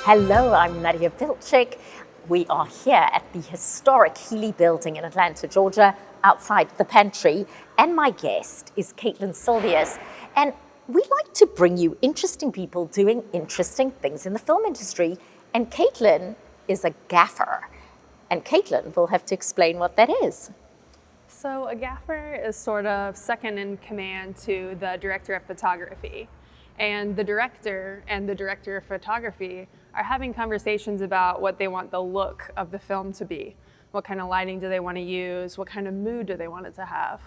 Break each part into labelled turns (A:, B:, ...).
A: Hello, I'm Nadia Bilchik. We are here at the historic Healy Building in Atlanta, Georgia, outside the pantry. And my guest is Caitlynn Silvius. And we like to bring you interesting people doing interesting things in the film industry. And Caitlynn is a gaffer. And Caitlynn will have to explain what that is.
B: So a gaffer is sort of second in command to the director of photography. And the director of photography are having conversations about what they want the look of the film to be. What kind of lighting do they want to use? What kind of mood do they want it to have?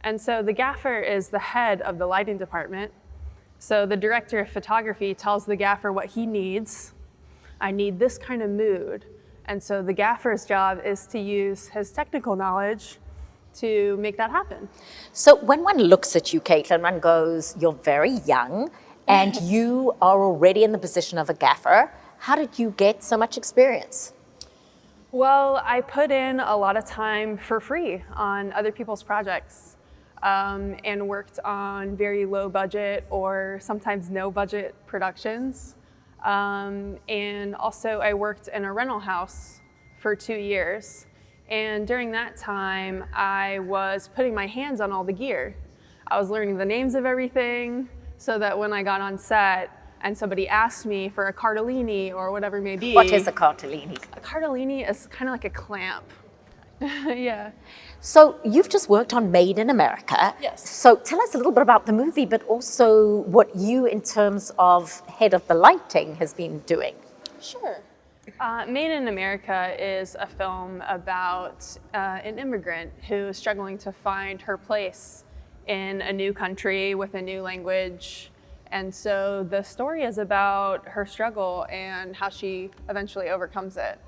B: And so the gaffer is the head of the lighting department. So the director of photography tells the gaffer what he needs. I need this kind of mood. And so the gaffer's job is to use his technical knowledge to make that happen.
A: So when one looks at you, Caitlynn, one goes, you're very young and you are already in the position of a gaffer. How did you get so much experience?
B: Well, I put in a lot of time for free on other people's projects and worked on very low budget or sometimes no budget productions. And also I worked in a rental house for 2 years. And during that time, I was putting my hands on all the gear. I was learning the names of everything so that when I got on set and somebody asked me for a cardellini or whatever it may be.
A: What is a cardellini?
B: A cardellini is kind of like a clamp. Yeah.
A: So you've just worked on Made in America.
B: Yes.
A: So tell us a little bit about the movie, but also what you, in terms of head of the lighting, has been doing.
B: Sure. Made in America is a film about an immigrant who is struggling to find her place in a new country with a new language. And so the story is about her struggle and how she eventually overcomes it.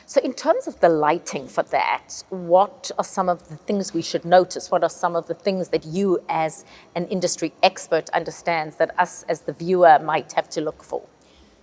A: So in terms of the lighting for that, what are some of the things we should notice? What are some of the things that you as an industry expert understands that us as the viewer might have to look for?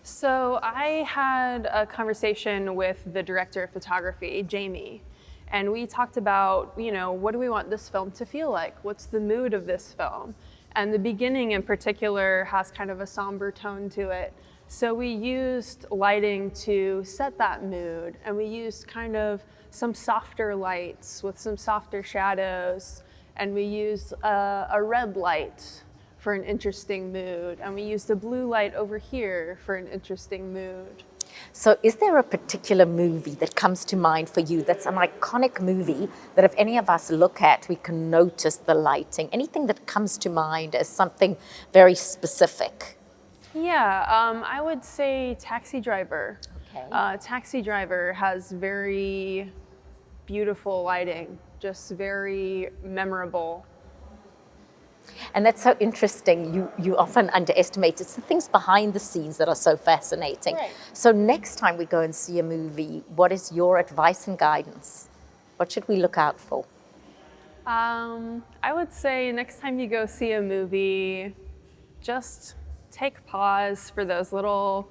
B: So I had a conversation with the director of photography, Jamie, and we talked about, what do we want this film to feel like? What's the mood of this film? And the beginning in particular has kind of a somber tone to it. So we used lighting to set that mood, and we used kind of some softer lights with some softer shadows, and we used a red light for an interesting mood, and we used a blue light over here for an interesting mood.
A: So is there a particular movie that comes to mind for you that's an iconic movie that if any of us look at, we can notice the lighting? Anything that comes to mind as something very specific?
B: Yeah, I would say Taxi Driver.
A: Okay.
B: Taxi Driver has very beautiful lighting, just very memorable.
A: And that's so interesting. You often underestimate it's the things behind the scenes that are so fascinating.
B: Right.
A: So next time we go and see a movie, what is your advice and guidance? What should we look out for?
B: I would say next time you go see a movie, just take pause for those little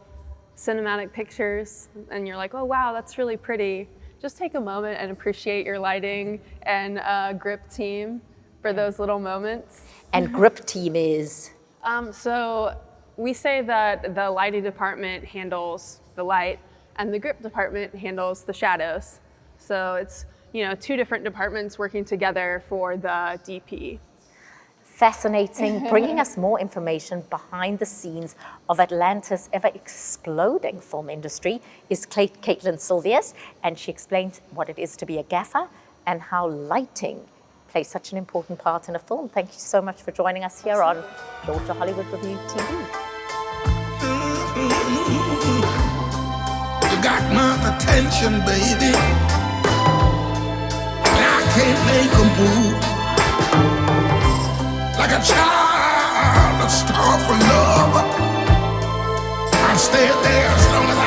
B: cinematic pictures and you're like, oh wow, that's really pretty. Just take a moment and appreciate your lighting and grip team for those little moments.
A: And grip team is?
B: So we say that the lighting department handles the light and the grip department handles the shadows. So it's, two different departments working together for the DP.
A: Fascinating, bringing us more information behind the scenes of Atlanta's ever-exploding film industry is Caitlynn Silvius, and she explains what it is to be a gaffer and how lighting plays such an important part in a film. Thank you so much for joining us here on Georgia Hollywood Review TV.
C: You got my attention, baby. I can't make a move. Like a child, a star for love. I'll stay there as long as I